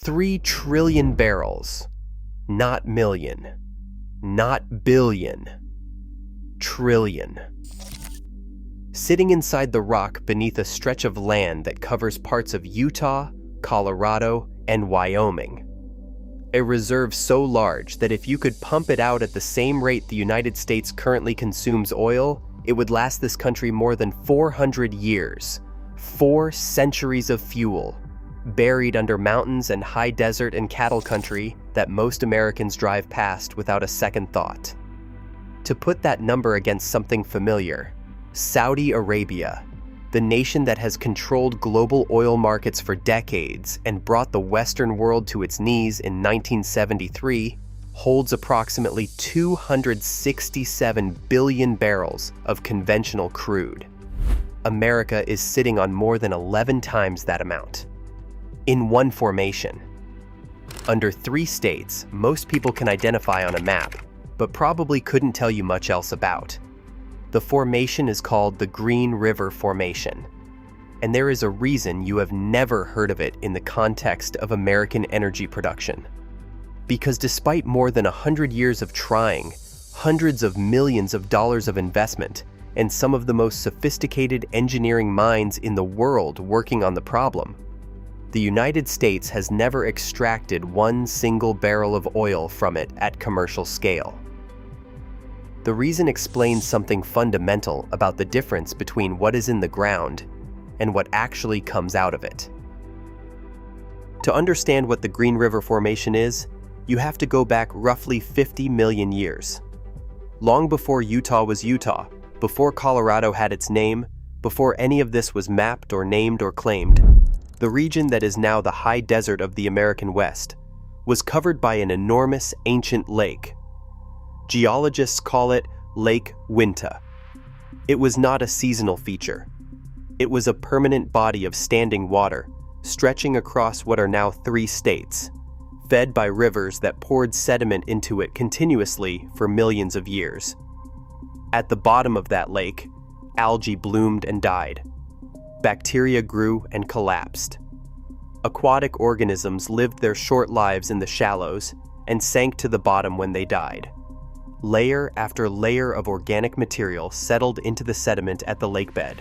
3 trillion barrels. Not million. Not billion. Trillion. Sitting inside the rock beneath a stretch of land that covers parts of Utah, Colorado, and Wyoming. A reserve so large that if you could pump it out at the same rate the United States currently consumes oil, it would last this country more than 400 years. 4 centuries of fuel, buried under mountains and high desert and cattle country that most Americans drive past without a second thought. To put that number against something familiar, Saudi Arabia, the nation that has controlled global oil markets for decades and brought the Western world to its knees in 1973, holds approximately 267 billion barrels of conventional crude. America is sitting on more than 11 times that amount. In one formation. Under 3 states most people can identify on a map, but probably couldn't tell you much else about. The formation is called the Green River Formation, and there is a reason you have never heard of it in the context of American energy production. Because despite more than 100 years of trying, hundreds of millions of dollars of investment, and some of the most sophisticated engineering minds in the world working on the problem, the United States has never extracted one single barrel of oil from it at commercial scale. The reason explains something fundamental about the difference between what is in the ground and what actually comes out of it. To understand what the Green River Formation is, you have to go back roughly 50 million years. Long before Utah was Utah, before Colorado had its name, before any of this was mapped or named or claimed, the region that is now the high desert of the American West was covered by an enormous ancient lake. Geologists call it Lake Winta. It was not a seasonal feature. It was a permanent body of standing water, stretching across what are now 3 states, fed by rivers that poured sediment into it continuously for millions of years. At the bottom of that lake, algae bloomed and died. Bacteria grew and collapsed. Aquatic organisms lived their short lives in the shallows and sank to the bottom when they died. Layer after layer of organic material settled into the sediment at the lakebed.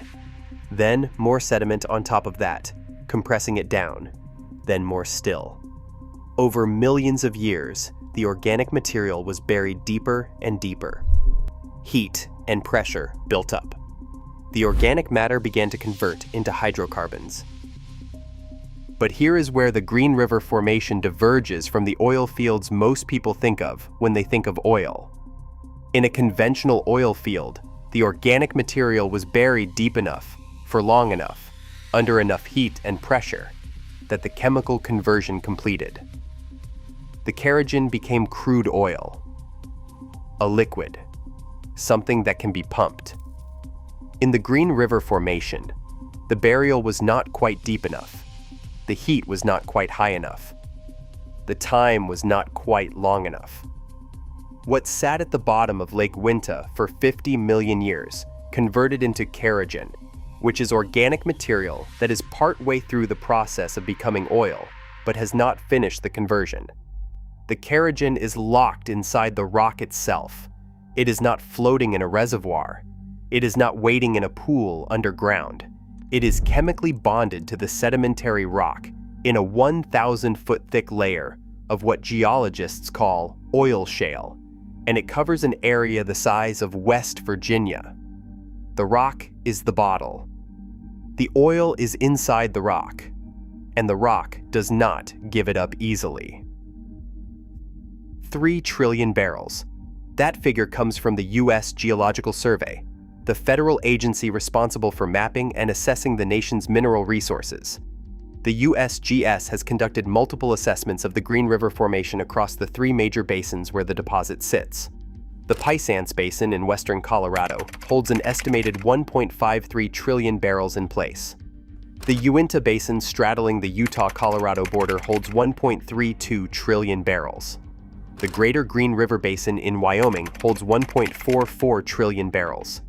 Then more sediment on top of that, compressing it down. Then more still. Over millions of years, the organic material was buried deeper and deeper. Heat and pressure built up. The organic matter began to convert into hydrocarbons. But here is where the Green River Formation diverges from the oil fields most people think of when they think of oil. In a conventional oil field, the organic material was buried deep enough, for long enough, under enough heat and pressure, that the chemical conversion completed. The kerogen became crude oil, a liquid, something that can be pumped. In the Green River Formation, the burial was not quite deep enough. The heat was not quite high enough. The time was not quite long enough. What sat at the bottom of Lake Winta for 50 million years converted into kerogen, which is organic material that is partway through the process of becoming oil, but has not finished the conversion. The kerogen is locked inside the rock itself. It is not floating in a reservoir. It is not waiting in a pool underground. It is chemically bonded to the sedimentary rock in a 1,000-foot thick layer of what geologists call oil shale, and it covers an area the size of West Virginia. The rock is the bottle. The oil is inside the rock, and the rock does not give it up easily. 3 trillion barrels. That figure comes from the U.S. Geological Survey, the federal agency responsible for mapping and assessing the nation's mineral resources. The USGS has conducted multiple assessments of the Green River Formation across the 3 major basins where the deposit sits. The Pisans Basin in western Colorado holds an estimated 1.53 trillion barrels in place. The Uinta Basin straddling the Utah-Colorado border holds 1.32 trillion barrels. The Greater Green River Basin in Wyoming holds 1.44 trillion barrels.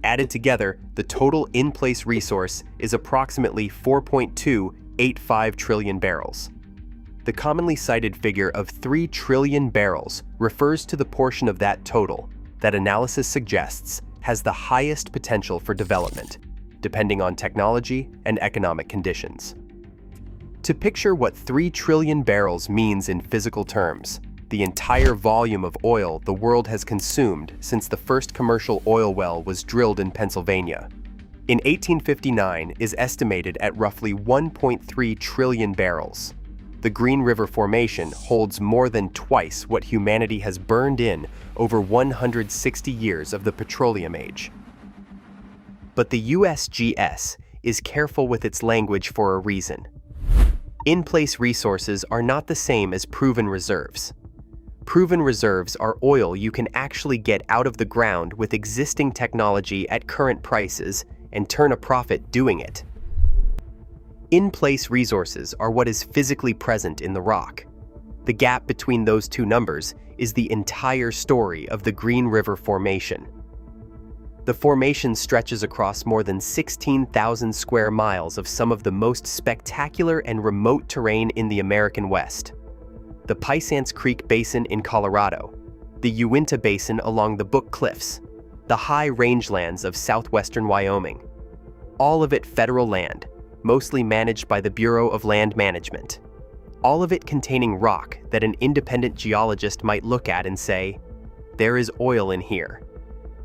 Added together, the total in-place resource is approximately 4.285 trillion barrels. The commonly cited figure of 3 trillion barrels refers to the portion of that total that analysis suggests has the highest potential for development, depending on technology and economic conditions. To picture what 3 trillion barrels means in physical terms, the entire volume of oil the world has consumed since the first commercial oil well was drilled in Pennsylvania, in 1859 is estimated at roughly 1.3 trillion barrels. The Green River Formation holds more than twice what humanity has burned in over 160 years of the petroleum age. But the USGS is careful with its language for a reason. In-place resources are not the same as proven reserves. Proven reserves are oil you can actually get out of the ground with existing technology at current prices and turn a profit doing it. In-place resources are what is physically present in the rock. The gap between those two numbers is the entire story of the Green River Formation. The formation stretches across more than 16,000 square miles of some of the most spectacular and remote terrain in the American West. The Pisance Creek Basin in Colorado, the Uinta Basin along the Book Cliffs, the high rangelands of southwestern Wyoming. All of it federal land, mostly managed by the Bureau of Land Management. All of it containing rock that an independent geologist might look at and say, "There is oil in here."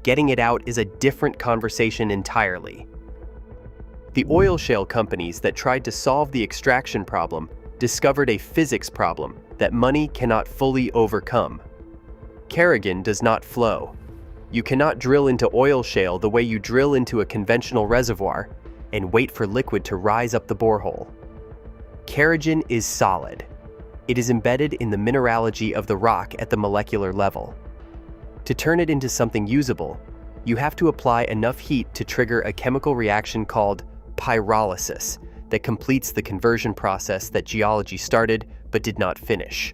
Getting it out is a different conversation entirely. The oil shale companies that tried to solve the extraction problem discovered a physics problem that money cannot fully overcome. Kerrigan does not flow. You cannot drill into oil shale the way you drill into a conventional reservoir and wait for liquid to rise up the borehole. Kerrigan is solid. It is embedded in the mineralogy of the rock at the molecular level. To turn it into something usable, you have to apply enough heat to trigger a chemical reaction called pyrolysis that completes the conversion process that geology started but did not finish.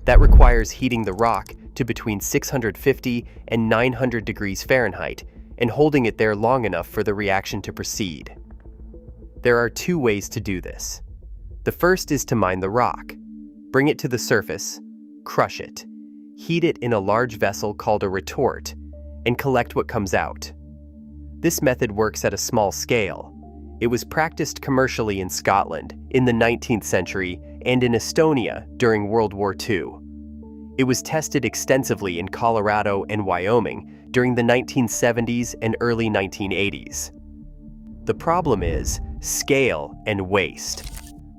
That requires heating the rock to between 650 and 900 degrees Fahrenheit and holding it there long enough for the reaction to proceed. There are 2 ways to do this. The first is to mine the rock, bring it to the surface, crush it, heat it in a large vessel called a retort, and collect what comes out. This method works at a small scale. It was practiced commercially in Scotland in the 19th century and in Estonia during World War II. It was tested extensively in Colorado and Wyoming during the 1970s and early 1980s. The problem is scale and waste.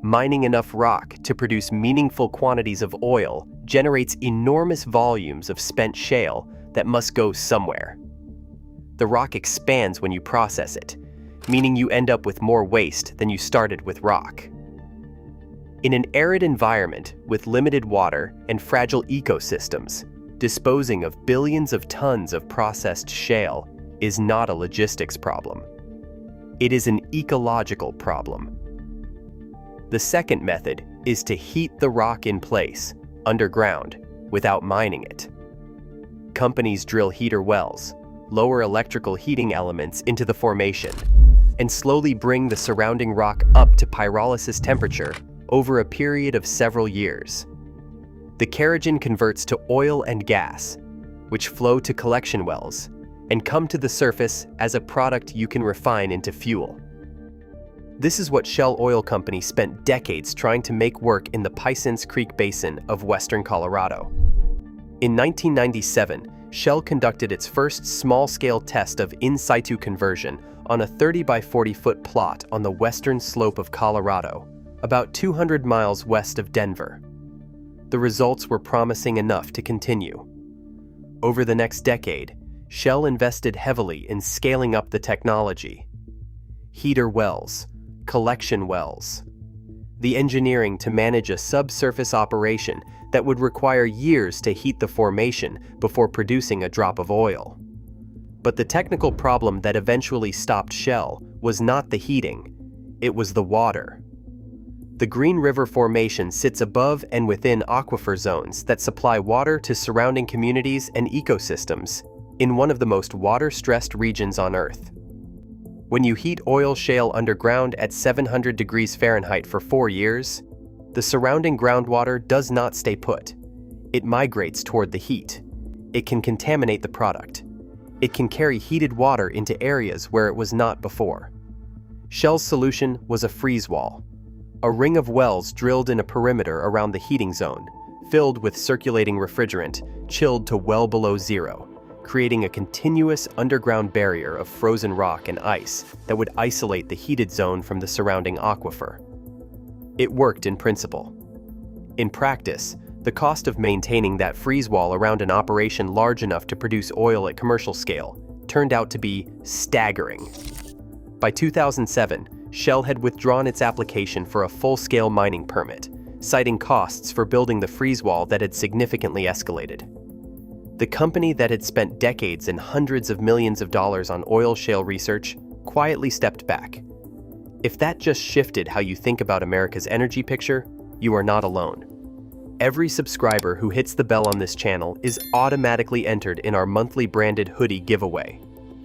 Mining enough rock to produce meaningful quantities of oil generates enormous volumes of spent shale that must go somewhere. The rock expands when you process it, meaning you end up with more waste than you started with rock. In an arid environment with limited water and fragile ecosystems, disposing of billions of tons of processed shale is not a logistics problem. It is an ecological problem. The second method is to heat the rock in place, underground, without mining it. Companies drill heater wells, lower electrical heating elements into the formation, and slowly bring the surrounding rock up to pyrolysis temperature over a period of several years. The kerogen converts to oil and gas, which flow to collection wells and come to the surface as a product you can refine into fuel. This is what Shell Oil Company spent decades trying to make work in the Pisance Creek Basin of western Colorado. In 1997, Shell conducted its first small-scale test of in-situ conversion on a 30 by 40-foot plot on the western slope of Colorado, about 200 miles west of Denver. The results were promising enough to continue. Over the next decade, Shell invested heavily in scaling up the technology. Heater wells, collection wells, the engineering to manage a subsurface operation that would require years to heat the formation before producing a drop of oil. But the technical problem that eventually stopped Shell was not the heating, it was the water. The Green River Formation sits above and within aquifer zones that supply water to surrounding communities and ecosystems in one of the most water-stressed regions on Earth. When you heat oil shale underground at 700 degrees Fahrenheit for 4 years, The surrounding groundwater does not stay put. It migrates toward the heat. It can contaminate the product. It can carry heated water into areas where it was not before. Shell's solution was a freeze wall, a ring of wells drilled in a perimeter around the heating zone, filled with circulating refrigerant, chilled to well below zero, creating a continuous underground barrier of frozen rock and ice that would isolate the heated zone from the surrounding aquifer. It worked in principle. In practice, the cost of maintaining that freeze wall around an operation large enough to produce oil at commercial scale turned out to be staggering. By 2007, Shell had withdrawn its application for a full-scale mining permit, citing costs for building the freeze wall that had significantly escalated. The company that had spent decades and hundreds of millions of dollars on oil shale research quietly stepped back. If that just shifted how you think about America's energy picture, you are not alone. Every subscriber who hits the bell on this channel is automatically entered in our monthly branded hoodie giveaway.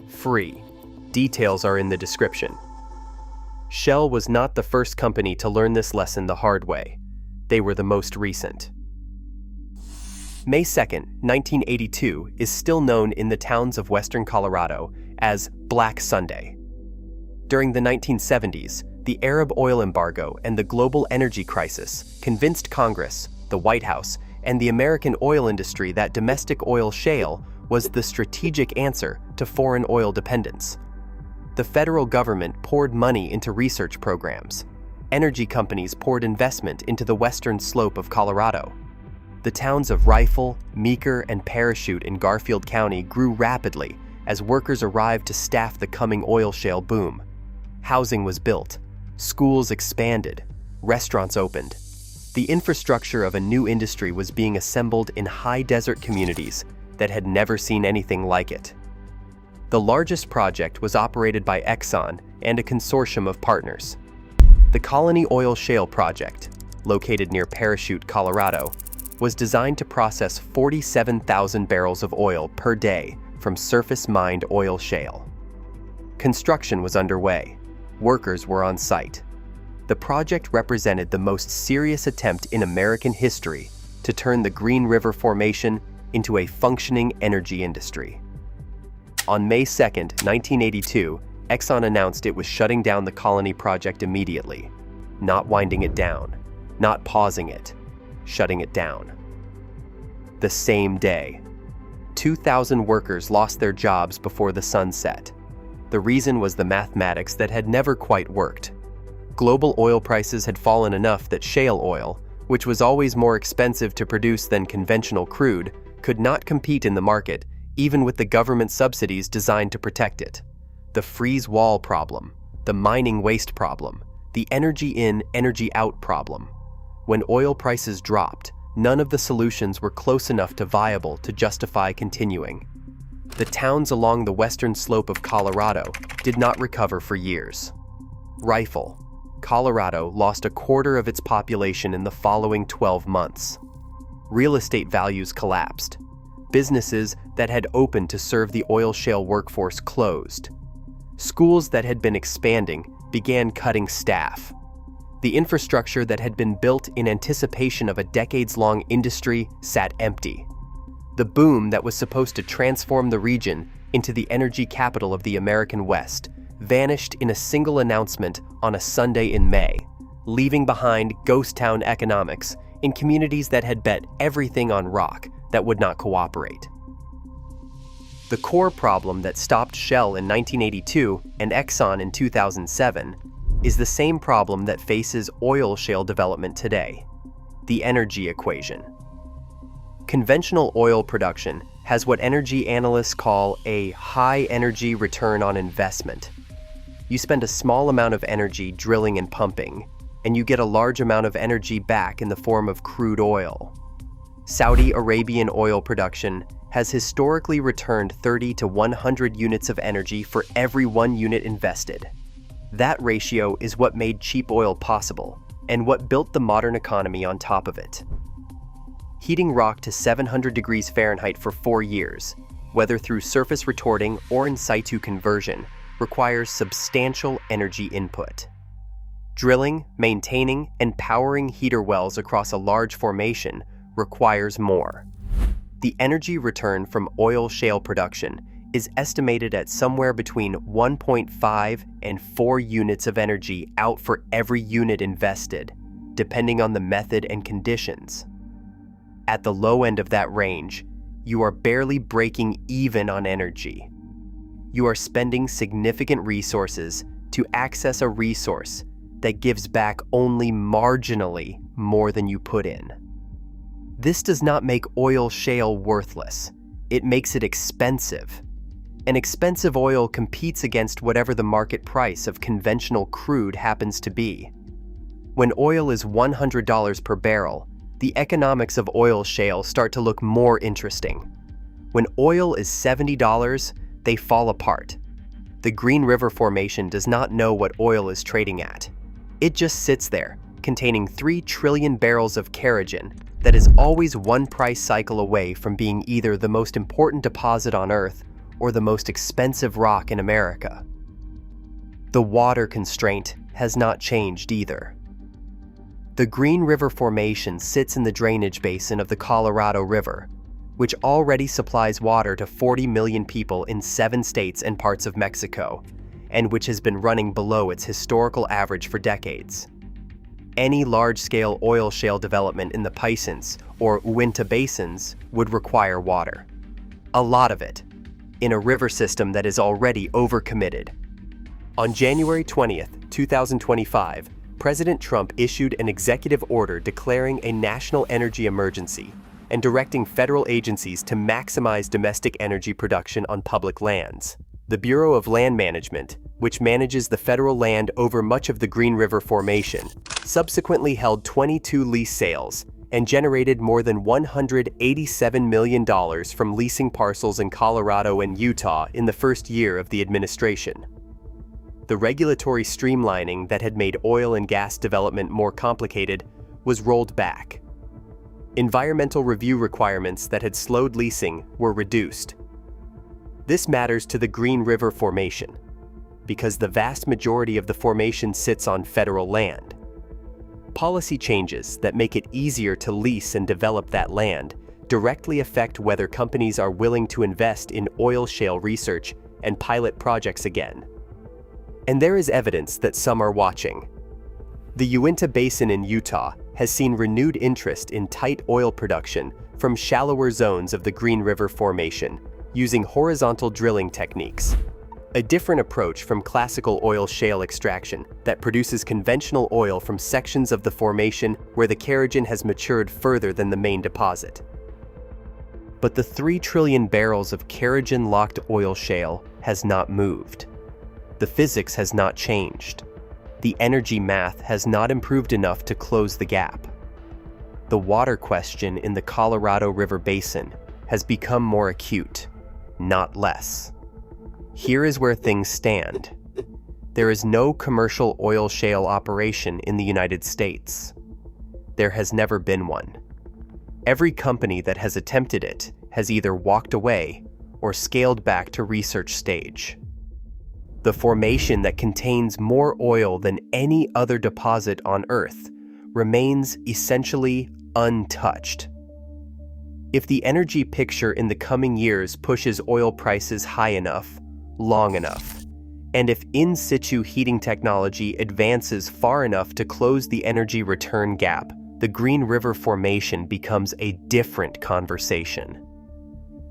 Free. Details are in the description. Shell was not the first company to learn this lesson the hard way. They were the most recent. May 2, 1982 is still known in the towns of western Colorado as Black Sunday. During the 1970s, the Arab oil embargo and the global energy crisis convinced Congress, the White House, and the American oil industry that domestic oil shale was the strategic answer to foreign oil dependence. The federal government poured money into research programs. Energy companies poured investment into the western slope of Colorado. The towns of Rifle, Meeker, and Parachute in Garfield County grew rapidly as workers arrived to staff the coming oil shale boom. Housing was built, schools expanded, restaurants opened. The infrastructure of a new industry was being assembled in high desert communities that had never seen anything like it. The largest project was operated by Exxon and a consortium of partners. The Colony Oil Shale Project, located near Parachute, Colorado, was designed to process 47,000 barrels of oil per day from surface-mined oil shale. Construction was underway. Workers were on site. The project represented the most serious attempt in American history to turn the Green River Formation into a functioning energy industry. On May 2, 1982, Exxon announced it was shutting down the Colony project immediately, not winding it down, not pausing it, shutting it down. The same day, 2,000 workers lost their jobs before the sun set. The reason was the mathematics that had never quite worked. Global oil prices had fallen enough that shale oil, which was always more expensive to produce than conventional crude, could not compete in the market, even with the government subsidies designed to protect it. The freeze wall problem, the mining waste problem, the energy in, energy out problem. When oil prices dropped, none of the solutions were close enough to viable to justify continuing. The towns along the western slope of Colorado did not recover for years. Rifle, Colorado lost a quarter of its population in the following 12 months. Real estate values collapsed. Businesses that had opened to serve the oil shale workforce closed. Schools that had been expanding began cutting staff. The infrastructure that had been built in anticipation of a decades-long industry sat empty. The boom that was supposed to transform the region into the energy capital of the American West vanished in a single announcement on a Sunday in May, leaving behind ghost town economics in communities that had bet everything on rock that would not cooperate. The core problem that stopped Shell in 1982 and Exxon in 2007 is the same problem that faces oil shale development today: the energy equation. Conventional oil production has what energy analysts call a high energy return on investment. You spend a small amount of energy drilling and pumping, and you get a large amount of energy back in the form of crude oil. Saudi Arabian oil production has historically returned 30 to 100 units of energy for every 1 unit invested. That ratio is what made cheap oil possible, and what built the modern economy on top of it. Heating rock to 700 degrees Fahrenheit for 4 years, whether through surface retorting or in situ conversion, requires substantial energy input. Drilling, maintaining, and powering heater wells across a large formation requires more. The energy return from oil shale production is estimated at somewhere between 1.5 and 4 units of energy out for every unit invested, depending on the method and conditions. At the low end of that range, you are barely breaking even on energy. You are spending significant resources to access a resource that gives back only marginally more than you put in. This does not make oil shale worthless. It makes it expensive. And expensive oil competes against whatever the market price of conventional crude happens to be. When oil is $100 per barrel, the economics of oil shale start to look more interesting. When oil is $70, they fall apart. The Green River Formation does not know what oil is trading at. It just sits there, containing 3 trillion barrels of kerogen that is always one price cycle away from being either the most important deposit on Earth or the most expensive rock in America. The water constraint has not changed either. The Green River Formation sits in the drainage basin of the Colorado River, which already supplies water to 40 million people in 7 states and parts of Mexico, and which has been running below its historical average for decades. Any large-scale oil shale development in the Pisces or Uinta basins would require water. A lot of it, in a river system that is already overcommitted. On January 20th, 2025, President Trump issued an executive order declaring a national energy emergency and directing federal agencies to maximize domestic energy production on public lands. The Bureau of Land Management, which manages the federal land over much of the Green River Formation, subsequently held 22 lease sales and generated more than $187 million from leasing parcels in Colorado and Utah in the first year of the administration. The regulatory streamlining that had made oil and gas development more complicated was rolled back. Environmental review requirements that had slowed leasing were reduced. This matters to the Green River Formation, because the vast majority of the formation sits on federal land. Policy changes that make it easier to lease and develop that land directly affect whether companies are willing to invest in oil shale research and pilot projects again. And there is evidence that some are watching. The Uinta Basin in Utah has seen renewed interest in tight oil production from shallower zones of the Green River Formation using horizontal drilling techniques, a different approach from classical oil shale extraction that produces conventional oil from sections of the formation where the kerogen has matured further than the main deposit. But the 3 trillion barrels of kerogen-locked oil shale has not moved. The physics has not changed. The energy math has not improved enough to close the gap. The water question in the Colorado River Basin has become more acute, not less. Here is where things stand. There is no commercial oil shale operation in the United States. There has never been one. Every company that has attempted it has either walked away or scaled back to research stage. The formation that contains more oil than any other deposit on Earth remains essentially untouched. If the energy picture in the coming years pushes oil prices high enough, long enough, and if in situ heating technology advances far enough to close the energy return gap, the Green River Formation becomes a different conversation.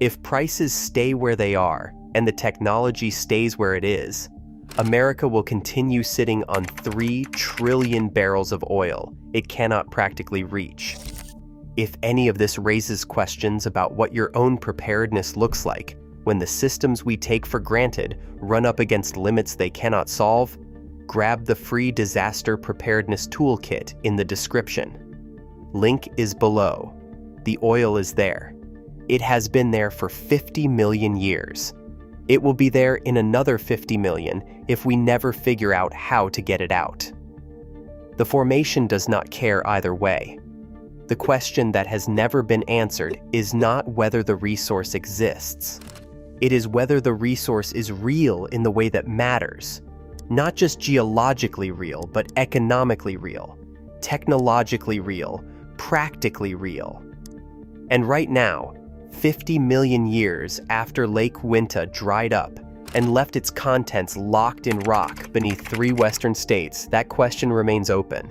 If prices stay where they are and the technology stays where it is, America will continue sitting on 3 trillion barrels of oil it cannot practically reach. If any of this raises questions about what your own preparedness looks like when the systems we take for granted run up against limits they cannot solve, grab the free Disaster Preparedness Toolkit in the description. Link is below. The oil is there. It has been there for 50 million years. It will be there in another 50 million if we never figure out how to get it out. The formation does not care either way. The question that has never been answered is not whether the resource exists. It is whether the resource is real in the way that matters. Not just geologically real, but economically real, technologically real, practically real. And right now, 50 million years after Lake Winta dried up and left its contents locked in rock beneath 3 western states, that question remains open.